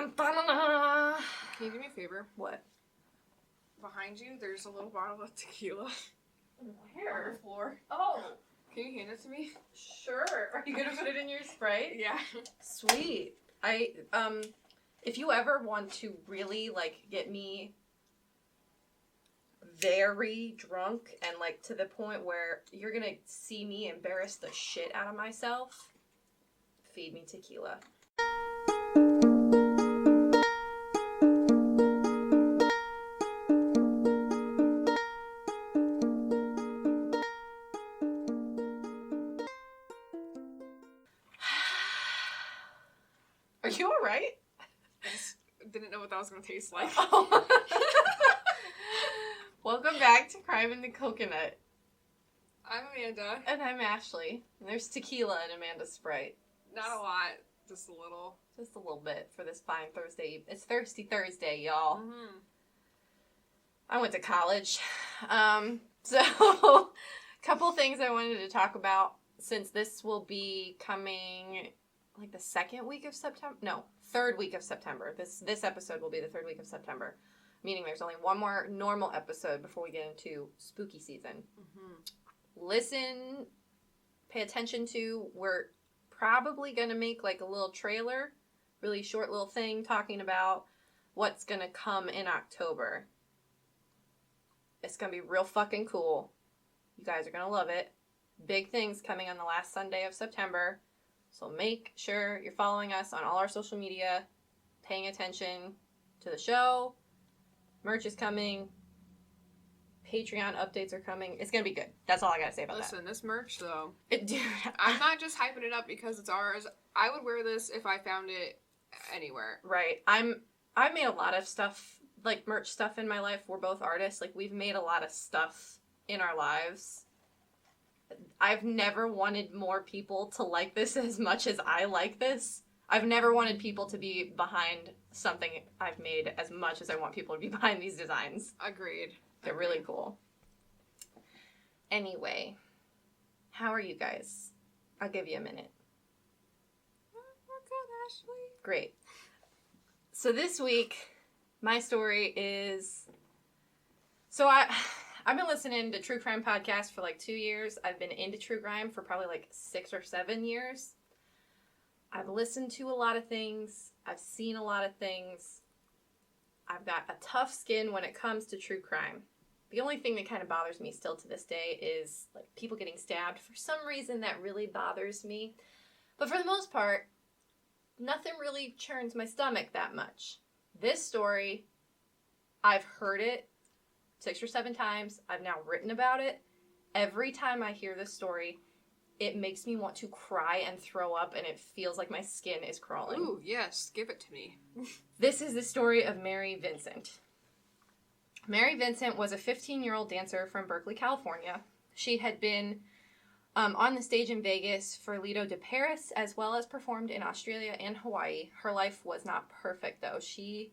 Can you do me a favor? What? Behind you, there's a little bottle of tequila. Where? On the floor. Oh. Can you hand it to me? Sure. Are you gonna put it in your Sprite? Yeah. Sweet. If you ever want to really, get me very drunk and, to the point where you're gonna see me embarrass the shit out of myself, feed me tequila. Are you alright? I just didn't know what that was going to taste like. Oh. Welcome back to Crime in the Coconut. I'm Amanda. And I'm Ashley. And there's tequila in Amanda's Sprite. Not a lot, just a little. Just a little bit for this fine Thursday. It's Thirsty Thursday, y'all. Mm-hmm. I went to college. So, a couple things I wanted to talk about since this will be coming... the second week of September? No, third week of September. This episode will be the third week of September. Meaning there's only one more normal episode before we get into spooky season. Mm-hmm. Listen, pay attention to, we're probably going to make a little trailer, really short little thing talking about what's going to come in October. It's going to be real fucking cool. You guys are going to love it. Big things coming on the last Sunday of September. So make sure you're following us on all our social media, paying attention to the show. Merch is coming. Patreon updates are coming. It's going to be good. That's all I got to say about that. Listen, this merch, though. Dude. I'm not just hyping it up because it's ours. I would wear this if I found it anywhere. Right. I've made a lot of stuff, merch stuff in my life. We're both artists. We've made a lot of stuff in our lives. I've never wanted more people to like this as much as I like this. I've never wanted people to be behind something I've made as much as I want people to be behind these designs. Agreed. They're really cool. Anyway, how are you guys? I'll give you a minute. We're good, Ashley. Great. So this week, my story is... So I've been listening to true crime podcasts for 2 years. I've been into true crime for probably 6 or 7 years. I've listened to a lot of things. I've seen a lot of things. I've got a tough skin when it comes to true crime. The only thing that kind of bothers me still to this day is people getting stabbed. For some reason that really bothers me. But for the most part, nothing really churns my stomach that much. This story, I've heard it 6 or 7 times. I've now written about it. Every time I hear this story, it makes me want to cry and throw up, and it feels like my skin is crawling. Ooh, yes. Give it to me. This is the story of Mary Vincent. Mary Vincent was a 15-year-old dancer from Berkeley, California. She had been on the stage in Vegas for Lido de Paris, as well as performed in Australia and Hawaii. Her life was not perfect, though. She...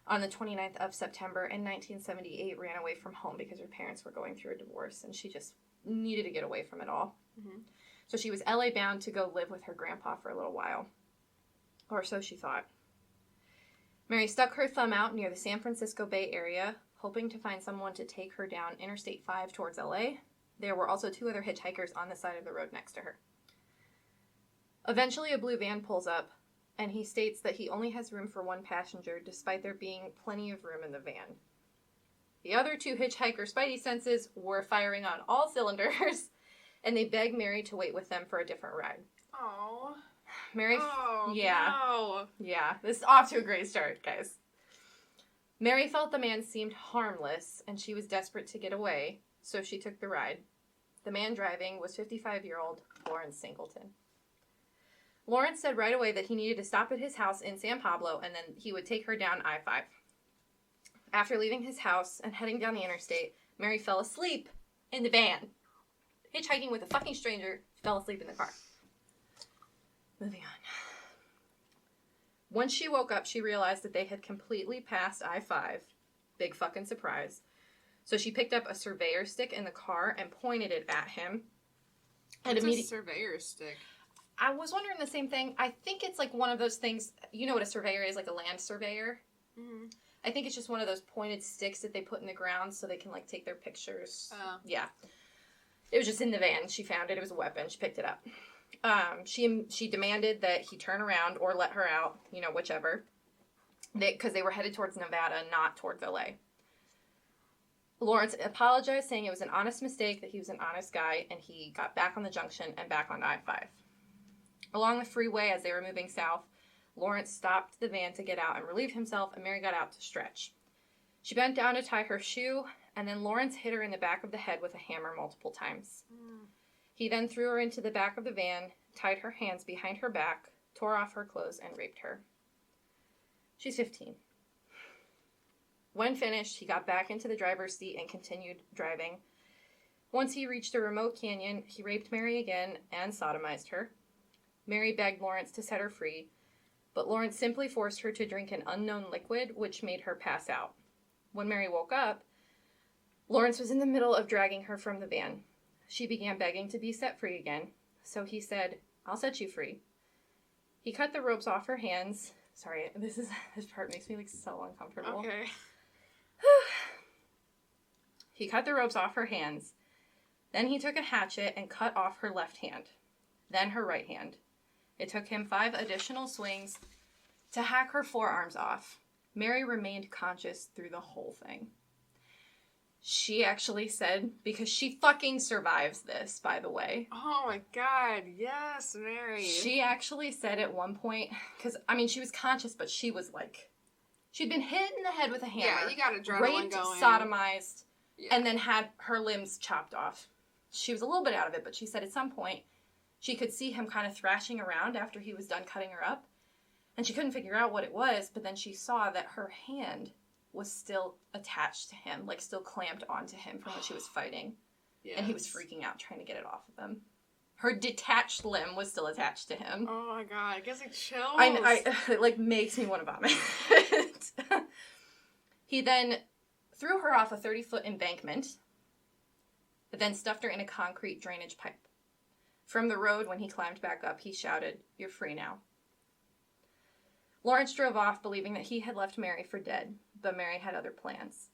on the 29th of September in 1978, ran away from home because her parents were going through a divorce, and she just needed to get away from it all. Mm-hmm. So she was LA bound to go live with her grandpa for a little while. Or so she thought. Mary stuck her thumb out near the San Francisco Bay Area, hoping to find someone to take her down Interstate 5 towards LA. There were also 2 other hitchhikers on the side of the road next to her. Eventually, a blue van pulls up, and he states that he only has room for 1 passenger, despite there being plenty of room in the van. The other 2 hitchhiker spidey senses were firing on all cylinders, and they begged Mary to wait with them for a different ride. Oh. Mary... yeah. No. Yeah, this is off to a great start, guys. Mary felt the man seemed harmless, and she was desperate to get away, so she took the ride. The man driving was 55-year-old Lawrence Singleton. Lawrence said right away that he needed to stop at his house in San Pablo, and then he would take her down I-5. After leaving his house and heading down the interstate, Mary fell asleep in the van. Hitchhiking with a fucking stranger, fell asleep in the car. Moving on. Once she woke up, she realized that they had completely passed I-5. Big fucking surprise. So she picked up a surveyor stick in the car and pointed it at him. What's a surveyor stick? I was wondering the same thing. I think it's like one of those things, you know what a surveyor is, like a land surveyor? Mm-hmm. I think it's just one of those pointed sticks that they put in the ground so they can, like, take their pictures. Yeah. It was just in the van. She found it. It was a weapon. She picked it up. She demanded that he turn around or let her out, you know, whichever. Because they were headed towards Nevada, not towards LA. Lawrence apologized, saying it was an honest mistake, that he was an honest guy, and he got back on the junction and back on I-5. Along the freeway, as they were moving south, Lawrence stopped the van to get out and relieve himself, and Mary got out to stretch. She bent down to tie her shoe, and then Lawrence hit her in the back of the head with a hammer multiple times. He then threw her into the back of the van, tied her hands behind her back, tore off her clothes, and raped her. She's 15. When finished, he got back into the driver's seat and continued driving. Once he reached a remote canyon, he raped Mary again and sodomized her. Mary begged Lawrence to set her free, but Lawrence simply forced her to drink an unknown liquid, which made her pass out. When Mary woke up, Lawrence was in the middle of dragging her from the van. She began begging to be set free again, so he said, "I'll set you free." He cut the ropes off her hands. Sorry, this part makes me, like, so uncomfortable. Okay. He cut the ropes off her hands. Then he took a hatchet and cut off her left hand, then her right hand. It took him 5 additional swings to hack her forearms off. Mary remained conscious through the whole thing. She actually said, because she fucking survives this, by the way. Oh my god, yes, Mary. She actually said at one point, because, I mean, she was conscious, but she was like, she'd been hit in the head with a hammer. Yeah, you got adrenaline raped, going. sodomized, and then had her limbs chopped off. She was a little bit out of it, but she said at some point she could see him kind of thrashing around after he was done cutting her up. And she couldn't figure out what it was, but then she saw that her hand was still attached to him, like still clamped onto him from when she was fighting. Yes. And he was freaking out trying to get it off of him. Her detached limb was still attached to him. Oh my god, it gives me chills. It like makes me want to vomit. He then threw her off a 30-foot embankment, but then stuffed her in a concrete drainage pipe. From the road, when he climbed back up, he shouted, "You're free now." Lawrence drove off, believing that he had left Mary for dead, but Mary had other plans.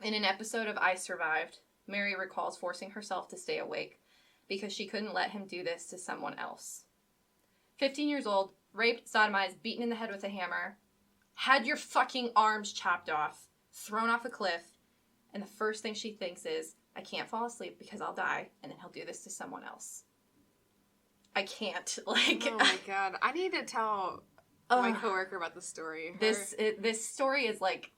In an episode of I Survived, Mary recalls forcing herself to stay awake because she couldn't let him do this to someone else. 15 years old, raped, sodomized, beaten in the head with a hammer, had your fucking arms chopped off, thrown off a cliff, and the first thing she thinks is, I can't fall asleep because I'll die, and then he'll do this to someone else. I can't. Oh my god. I need to tell my coworker about this story. This story is like...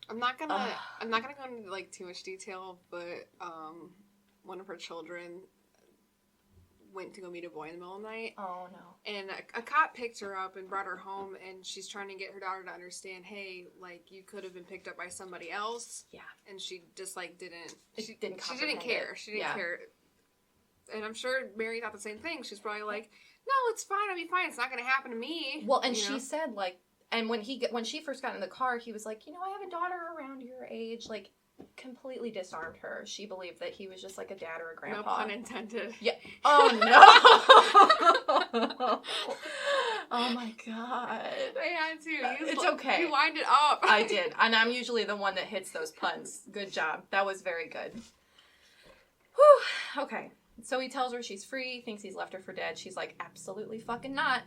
I'm not gonna go into like too much detail, but one of her children went to go meet a boy in the middle of the night. Oh no. And a cop picked her up and brought her home, and she's trying to get her daughter to understand, hey, like, you could have been picked up by somebody else. Yeah. And she just like didn't care. She didn't care. And I'm sure Mary thought the same thing. She's probably like, no, it's fine, I'll be fine. It's not gonna happen to me. Well, and she said, like, and when she first got in the car, he was like, I have a daughter around your age. Like, completely disarmed her. She believed that he was just like a dad or a grandpa. No pun intended. Yeah. Oh no. Oh my god. I had to. It's okay. You lined it up. I did, and I'm usually the one that hits those puns. Good job. That was very good. Whew. Okay. So he tells her she's free, thinks he's left her for dead. She's like, absolutely fucking not.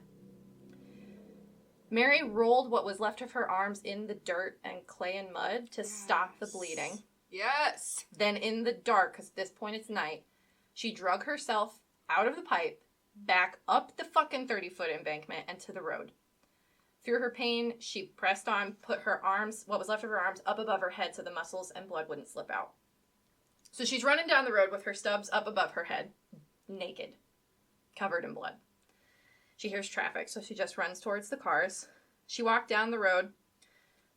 Mary rolled what was left of her arms in the dirt and clay and mud to stop the bleeding. Yes. Then in the dark, because at this point it's night, she drug herself out of the pipe, back up the fucking 30-foot embankment and to the road. Through her pain, she pressed on, put her arms, what was left of her arms, up above her head so the muscles and blood wouldn't slip out. So she's running down the road with her stubs up above her head, naked, covered in blood. She hears traffic, so she just runs towards the cars. She walked down the road,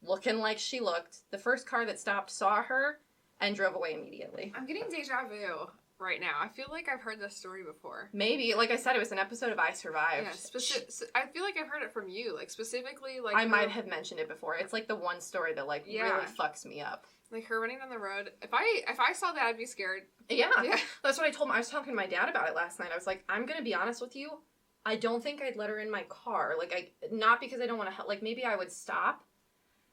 looking like she looked. The first car that stopped saw her and drove away immediately. I'm getting deja vu right now. I feel like I've heard this story before. Maybe. Like I said, it was an episode of I Survived. Yeah, I feel like I've heard it from you. Like, specifically, like... I might have mentioned it before. It's like the one story that, like, really fucks me up. Like, her running down the road. If I saw that, I'd be scared. Yeah. That's what I told him. I was talking to my dad about it last night. I was like, I'm going to be honest with you. I don't think I'd let her in my car. Like, not because I don't want to help. Like, maybe I would stop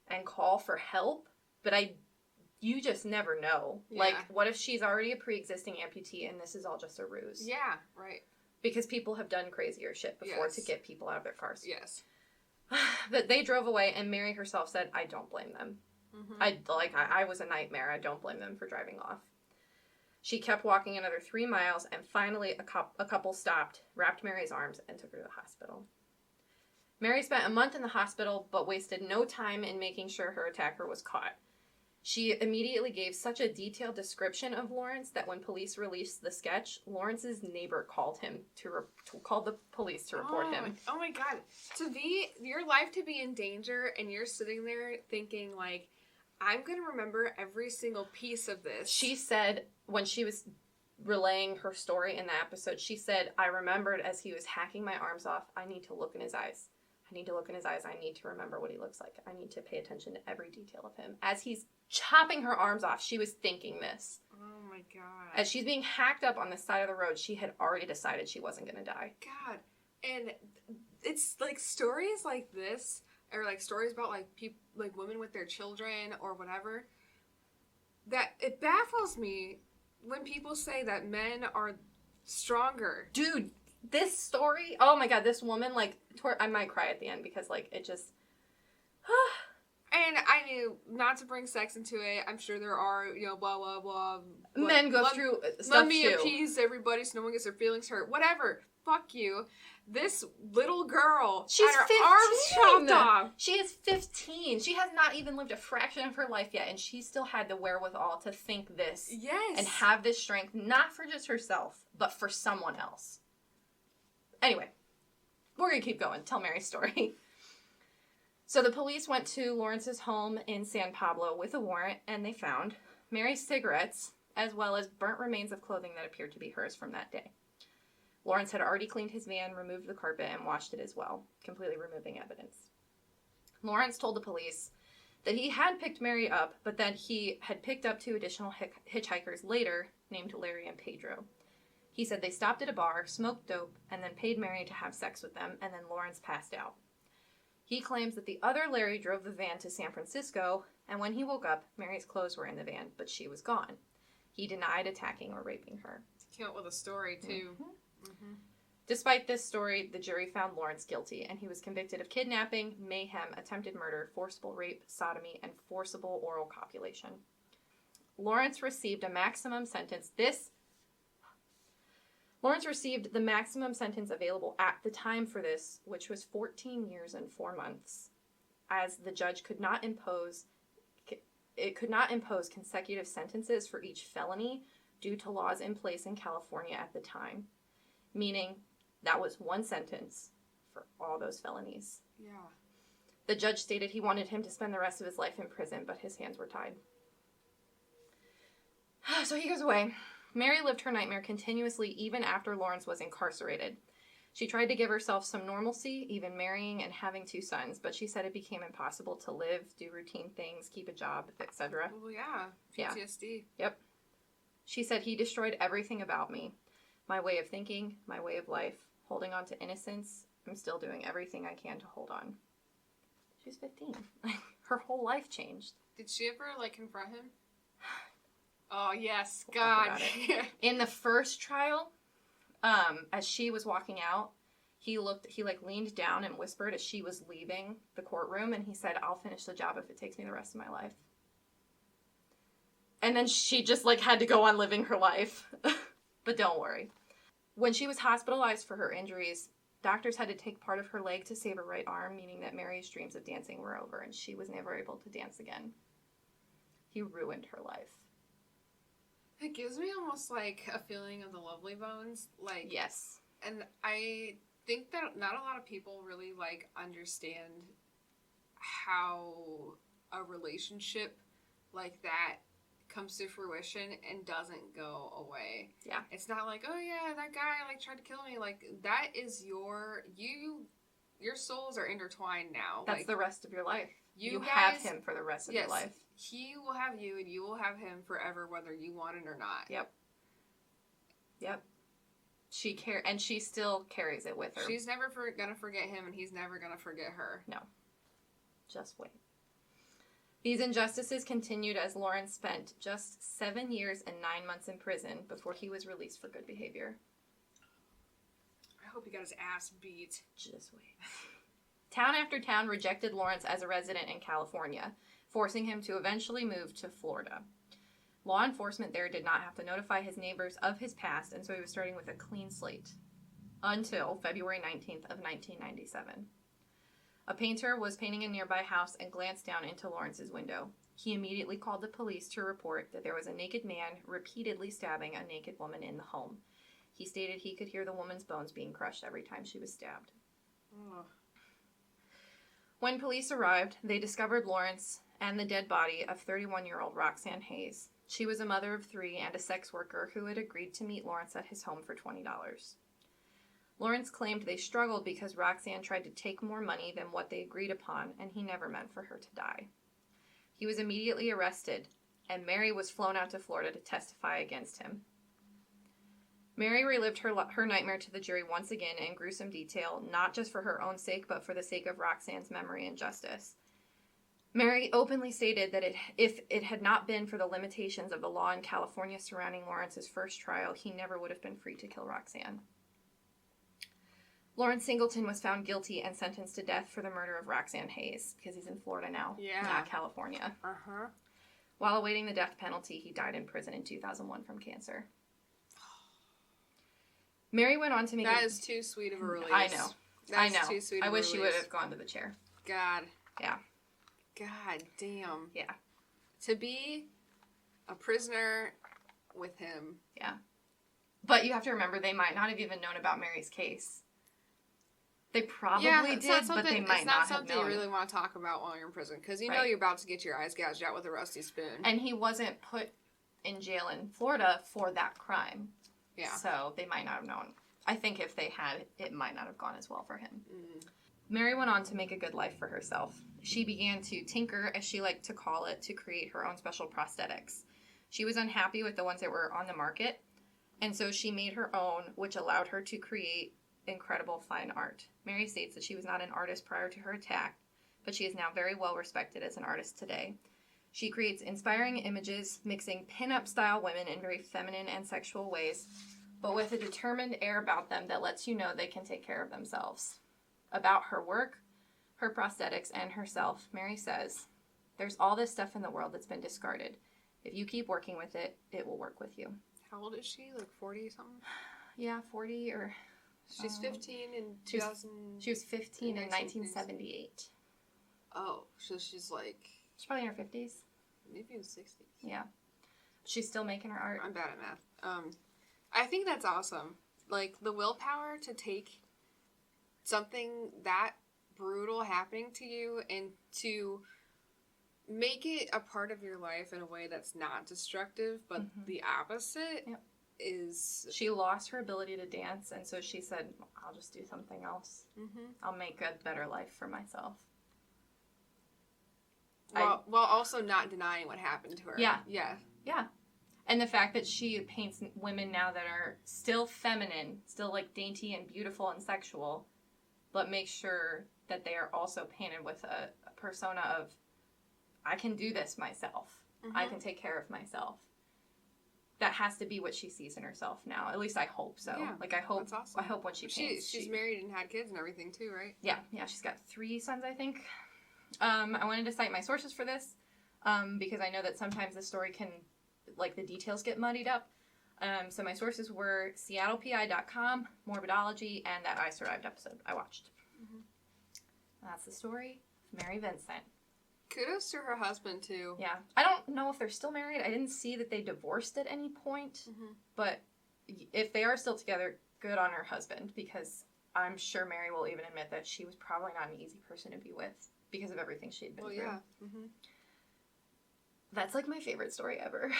and call for help, but you just never know. Yeah. Like, what if she's already a pre-existing amputee and this is all just a ruse? Yeah, right. Because people have done crazier shit before to get people out of their cars. Yes. But they drove away, and Mary herself said, I don't blame them. Mm-hmm. I was a nightmare. I don't blame them for driving off. She kept walking another 3 miles, and finally a couple stopped, wrapped Mary's arms, and took her to the hospital. Mary spent a month in the hospital, but wasted no time in making sure her attacker was caught. She immediately gave such a detailed description of Lawrence that when police released the sketch, Lawrence's neighbor called the police to report him. Oh my God. Your life to be in danger, and you're sitting there thinking, like, I'm going to remember every single piece of this. She said, when she was relaying her story in the episode, she said, I remembered as he was hacking my arms off, I need to look in his eyes. I need to look in his eyes. I need to remember what he looks like. I need to pay attention to every detail of him. As he's chopping her arms off, she was thinking this. Oh my God. As she's being hacked up on the side of the road, she had already decided she wasn't going to die. God. And it's like stories like this, or like stories about like people, like women with their children or whatever, that it baffles me when people say that men are stronger. Dude, this story, oh my God, this woman, like, I might cry at the end because, like, it just... And I knew not to bring sex into it. I'm sure there are, blah, blah, blah. Men go through stuff, let me appease everybody so no one gets their feelings hurt. Whatever. Fuck you. This little girl She's had her 15. arms chopped off. She is 15. She has not even lived a fraction of her life yet, and she still had the wherewithal to think this. Yes. And have this strength, not for just herself, but for someone else. Anyway, we're going to keep going. Tell Mary's story. So the police went to Lawrence's home in San Pablo with a warrant, and they found Mary's cigarettes, as well as burnt remains of clothing that appeared to be hers from that day. Lawrence had already cleaned his van, removed the carpet, and washed it as well, completely removing evidence. Lawrence told the police that he had picked Mary up, but that he had picked up 2 additional hitchhikers later, named Larry and Pedro. He said they stopped at a bar, smoked dope, and then paid Mary to have sex with them, and then Lawrence passed out. He claims that the other Larry drove the van to San Francisco, and when he woke up, Mary's clothes were in the van, but she was gone. He denied attacking or raping her. He came up with a story, too. Mm-hmm. Mm-hmm. Despite this story, the jury found Lawrence guilty, and he was convicted of kidnapping, mayhem, attempted murder, forcible rape, sodomy, and forcible oral copulation. Lawrence received a maximum sentence. Lawrence received the maximum sentence available at the time for this, which was 14 years and 4 months, as the judge could not impose consecutive sentences for each felony due to laws in place in California at the time, meaning that was one sentence for all those felonies. Yeah. The judge stated he wanted him to spend the rest of his life in prison, but his hands were tied. So he goes away. Mary lived her nightmare continuously even after Lawrence was incarcerated. She tried to give herself some normalcy, even marrying and having 2 sons, but she said it became impossible to live, do routine things, keep a job, etc. Well, yeah. PTSD. Yep. She said, he destroyed everything about me. My way of thinking, my way of life, holding on to innocence. I'm still doing everything I can to hold on. She's 15. Her whole life changed. Did she ever, confront him? Oh, yes. God. In the first trial, as she was walking out, he leaned down and whispered as she was leaving the courtroom, and he said, I'll finish the job if it takes me the rest of my life. And then she just, had to go on living her life. But don't worry. When she was hospitalized for her injuries, doctors had to take part of her leg to save her right arm, meaning that Mary's dreams of dancing were over, and she was never able to dance again. He ruined her life. It gives me almost a feeling of the Lovely Bones. Yes. And I think that not a lot of people really understand how a relationship like that comes to fruition and doesn't go away. Yeah. It's not oh yeah, that guy tried to kill me. That is you your souls are intertwined now. That's the rest of your life. You have him for the rest of your life. He will have you, and you will have him forever, whether you want it or not. Yep. And she still carries it with her. She's never gonna forget him, and he's never gonna forget her. No. Just wait. These injustices continued as Lawrence spent just 7 years and 9 months in prison before he was released for good behavior. I hope he got his ass beat. Just wait. Town after town rejected Lawrence as a resident in California, forcing him to eventually move to Florida. Law enforcement there did not have to notify his neighbors of his past, and so he was starting with a clean slate. Until February 19th of 1997. A painter was painting a nearby house and glanced down into Lawrence's window. He immediately called the police to report that there was a naked man repeatedly stabbing a naked woman in the home. He stated he could hear the woman's bones being crushed every time she was stabbed. Oh. When police arrived, they discovered Lawrence and the dead body of 31-year-old Roxanne Hayes. She was a mother of 3 and a sex worker who had agreed to meet Lawrence at his home for $20. Lawrence claimed they struggled because Roxanne tried to take more money than what they agreed upon, and he never meant for her to die. He was immediately arrested, and Mary was flown out to Florida to testify against him. Mary relived her nightmare to the jury once again in gruesome detail, not just for her own sake, but for the sake of Roxanne's memory and justice. Mary openly stated that if it had not been for the limitations of the law in California surrounding Lawrence's first trial, he never would have been free to kill Roxanne. Lawrence Singleton was found guilty and sentenced to death for the murder of Roxanne Hayes, because he's in Florida now, not California. Uh-huh. While awaiting the death penalty, he died in prison in 2001 from cancer. Mary went on to make That is too sweet of a release. I know. That's too sweet of a I wish release. she would have gone to the chair. God. Yeah. God damn. Yeah. To be a prisoner with him. Yeah. But you have to remember, they might not have even known about Mary's case. They probably did, but they might not have known. It's not something you really want to talk about while you're in prison, because you know you're about to get your eyes gouged out with a rusty spoon. And he wasn't put in jail in Florida for that crime. Yeah. So they might not have known. I think if they had, it might not have gone as well for him. Mm. Mary went on to make a good life for herself. She began to tinker, as she liked to call it, to create her own special prosthetics. She was unhappy with the ones that were on the market, and so she made her own, which allowed her to create incredible fine art. Mary states that she was not an artist prior to her attack, but she is now very well respected as an artist today. She creates inspiring images, mixing pin-up style women in very feminine and sexual ways, but with a determined air about them that lets you know they can take care of themselves. About her work, her prosthetics, and herself, Mary says, "There's all this stuff in the world that's been discarded. If you keep working with it, it will work with you." How old is she? Like 40 or something? Yeah, 40 or... She's 15 in 2000... She was 15 in 1978. Oh, so she's like... She's probably in her 50s. Maybe in the 60s. Yeah. She's still making her art. I'm bad at math. I think that's awesome. Like, the willpower to take something that brutal happening to you and to make it a part of your life in a way that's not destructive, but the opposite is... She lost her ability to dance, and so she said, I'll just do something else. I'll make a better life for myself. While also not denying what happened to her. Yeah. Yeah. Yeah. And the fact that she paints women now that are still feminine, still like dainty and beautiful and sexual, but makes sure that they are also painted with a persona of, I can do this myself. I can take care of myself. That has to be what she sees in herself now. At least I hope so. Yeah, like I hope. that's awesome. I hope when she paints. She's married and had kids and everything too, right? Yeah. She's got 3 sons, I think. I wanted to cite my sources for this because I know that sometimes the story can, like, the details get muddied up. So my sources were SeattlePI.com, Morbidology, and that I Survived episode I watched. That's the story of Mary Vincent. Kudos to her husband, too. Yeah. I don't know if they're still married. I didn't see that they divorced at any point. But if they are still together, good on her husband, because I'm sure Mary will even admit that she was probably not an easy person to be with because of everything she had been through. Yeah. That's like my favorite story ever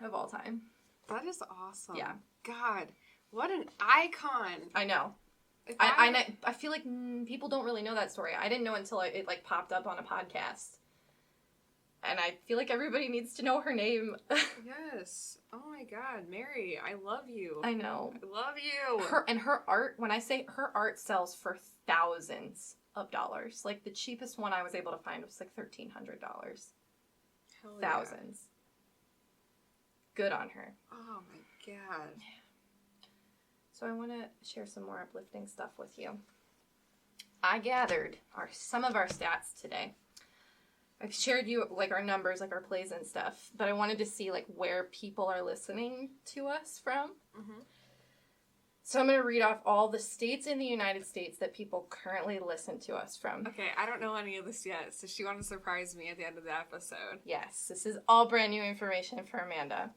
of all time. That is awesome. Yeah. God, what an icon. I know. I feel like people don't really know that story. I didn't know until it like popped up on a podcast. And I feel like everybody needs to know her name. Yes. Oh my God, Mary, I love you. I know. I love you. Her art, when I say her art sells for thousands of dollars. Like the cheapest one I was able to find was like $1,300. Hell yeah. Thousands. Good on her. Oh my God. Yeah. So I want to share some more uplifting stuff with you. I gathered some of our stats today. I've shared you like our numbers, like our plays and stuff, but I wanted to see like where people are listening to us from. Mm-hmm. So I'm going to read off all the states in the United States that people currently listen to us from. Okay, I don't know any of this yet, so she wanted to surprise me at the end of the episode. Yes, this is all brand new information for Amanda.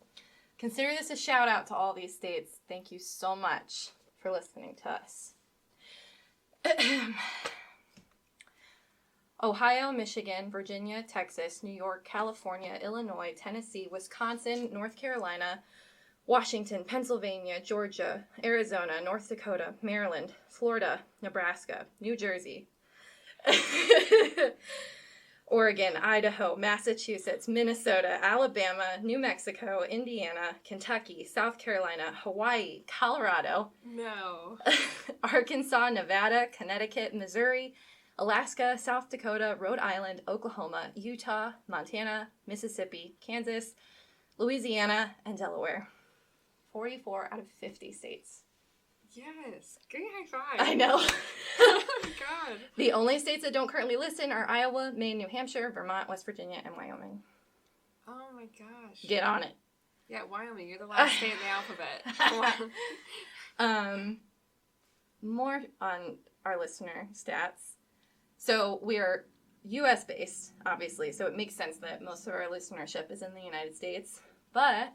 Consider this a shout out to all these states. Thank you so much for listening to us. Ohio, Michigan, Virginia, Texas, New York, California, Illinois, Tennessee, Wisconsin, North Carolina, Washington, Pennsylvania, Georgia, Arizona, North Dakota, Maryland, Florida, Nebraska, New Jersey, Oregon, Idaho, Massachusetts, Minnesota, Alabama, New Mexico, Indiana, Kentucky, South Carolina, Hawaii, Colorado, Arkansas, Nevada, Connecticut, Missouri, Alaska, South Dakota, Rhode Island, Oklahoma, Utah, Montana, Mississippi, Kansas, Louisiana, and Delaware. 44 out of 50 states. Yes. Give me a high five. I know. Oh my God. The only states that don't currently listen are Iowa, Maine, New Hampshire, Vermont, West Virginia, and Wyoming. Oh my gosh. Get on it. Yeah, Wyoming. You're the last state in the alphabet. More on our listener stats. So we are U.S. based, obviously, so it makes sense that most of our listenership is in the United States. But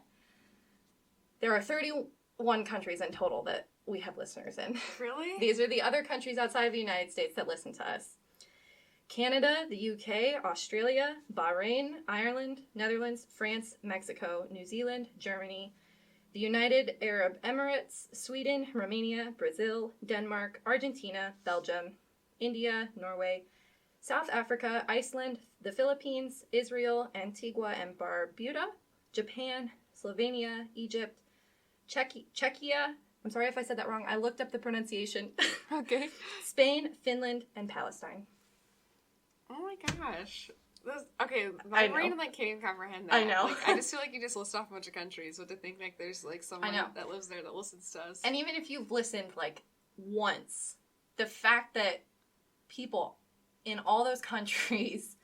there are 31 countries in total that we have listeners in. Really? These are the other countries outside of the United States that listen to us. Canada, the UK, Australia, Bahrain, Ireland, Netherlands, France, Mexico, New Zealand, Germany, the United Arab Emirates, Sweden, Romania, Brazil, Denmark, Argentina, Belgium, India, Norway, South Africa, Iceland, the Philippines, Israel, Antigua and Barbuda, Japan, Slovenia, Egypt, Czechia. I'm sorry if I said that wrong. I looked up the pronunciation. Okay. Spain, Finland, and Palestine. Oh my gosh. Okay, my brain can't even comprehend that. I know. Like, I just feel like you just list off a bunch of countries, but to think like there's like someone that lives there that listens to us. And even if you've listened like once, the fact that people in all those countries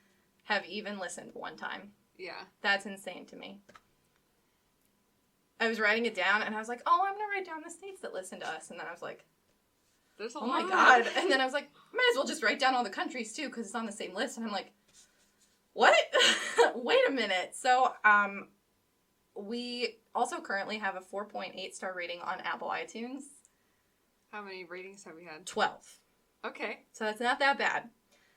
have even listened one time. Yeah. That's insane to me. I was writing it down and I was like, oh, I'm going to write down the states that listen to us. And then I was like, there's a lot. My God. And then I was like, might as well just write down all the countries too because it's on the same list. And I'm like, what? Wait a minute. So we also currently have a 4.8 star rating on Apple iTunes. How many ratings have we had? 12. Okay. So that's not that bad.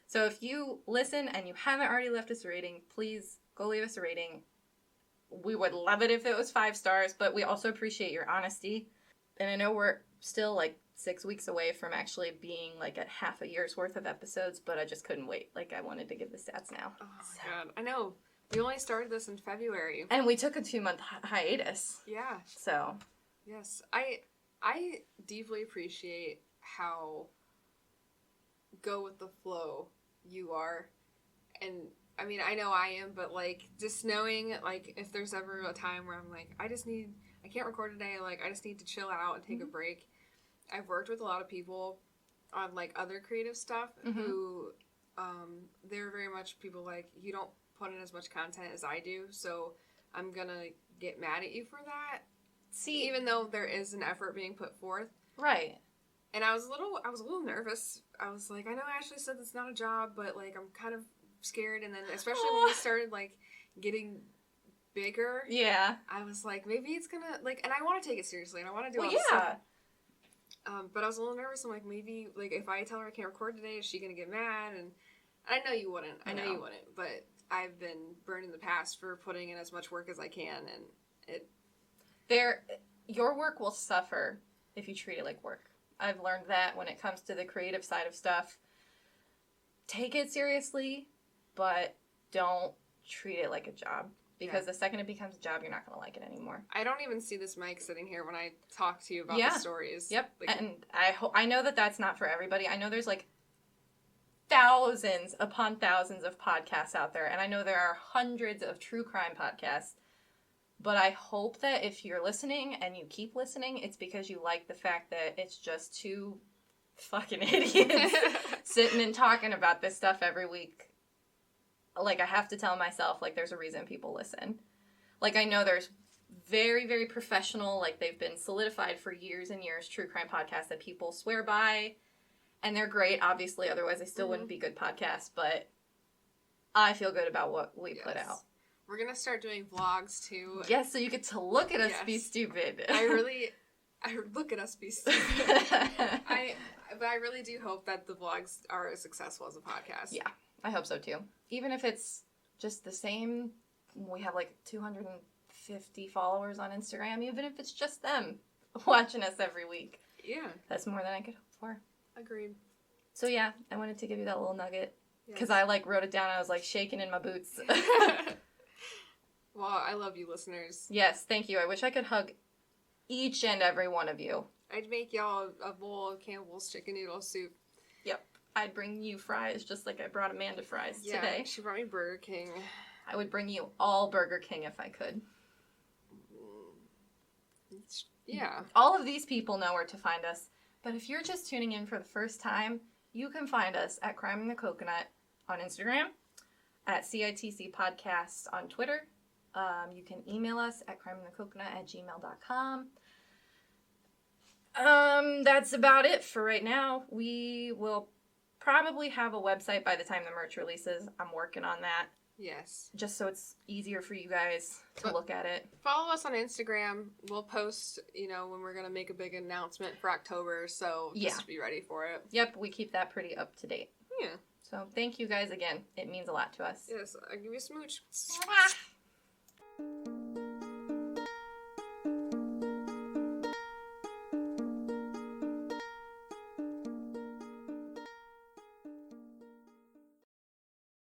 So if you listen and you haven't already left us a rating, please go leave us a rating. We would love it if it was 5 stars, but we also appreciate your honesty. And I know we're still like 6 weeks away from actually being like at half a year's worth of episodes, but I just couldn't wait. Like I wanted to give the stats now. Oh my God. I know. We only started this in February. And we took a 2-month hiatus. Yeah. So. Yes. I deeply appreciate how go with the flow you are. And I mean, I know I am, but like just knowing like if there's ever a time where I'm like, I can't record today, like I just need to chill out and take a break. I've worked with a lot of people on like other creative stuff who they're very much people like, you don't put in as much content as I do, so I'm gonna get mad at you for that. See, even though there is an effort being put forth. Right. And I was a little nervous. I was like, I know Ashley said it's not a job, but like I'm kind of scared. And then especially when we started like getting bigger, yeah, I was like, maybe it's gonna like, and I want to take it seriously and I want to do all this stuff. But I was a little nervous. I'm like, maybe like if I tell her I can't record today, is she gonna get mad? And I know you wouldn't. I know you wouldn't. But I've been burned in the past for putting in as much work as I can, and your work will suffer if you treat it like work. I've learned that when it comes to the creative side of stuff. Take it seriously, but don't treat it like a job. Because the second it becomes a job, you're not going to like it anymore. I don't even see this mic sitting here when I talk to you about the stories. Yep. Like, and I know that that's not for everybody. I know there's like thousands upon thousands of podcasts out there. And I know there are hundreds of true crime podcasts. But I hope that if you're listening and you keep listening, it's because you like the fact that it's just two fucking idiots sitting and talking about this stuff every week. Like, I have to tell myself, like, there's a reason people listen. Like, I know there's very, very professional, like, they've been solidified for years and years, true crime podcasts that people swear by. And they're great, obviously, otherwise they still wouldn't be good podcasts. But I feel good about what we put out. We're going to start doing vlogs, too. Yes, so you get to look at us be stupid. I look at us be stupid. But I really do hope that the vlogs are as successful as a podcast. Yeah, I hope so, too. Even if it's just the same, we have like 250 followers on Instagram, even if it's just them watching us every week. Yeah. That's more than I could hope for. Agreed. So yeah, I wanted to give you that little nugget. Because I like wrote it down, I was like shaking in my boots. Well, I love you listeners. Yes, thank you. I wish I could hug each and every one of you. I'd make y'all a bowl of Campbell's chicken noodle soup. Yep. I'd bring you fries just like I brought Amanda fries today. She brought me Burger King. I would bring you all Burger King if I could. Yeah. All of these people know where to find us. But if you're just tuning in for the first time, you can find us at Crime in the Coconut on Instagram, at CITC Podcast on Twitter. You can email us at crimeinthecoconut@gmail.com. That's about it for right now. We will probably have a website by the time the merch releases. I'm working on that. Yes. Just so it's easier for you guys to look at it. Follow us on Instagram. We'll post, when we're going to make a big announcement for October, so just be ready for it. Yep, we keep that pretty up to date. Yeah. So thank you guys again. It means a lot to us. Yes, I'll give you a smooch.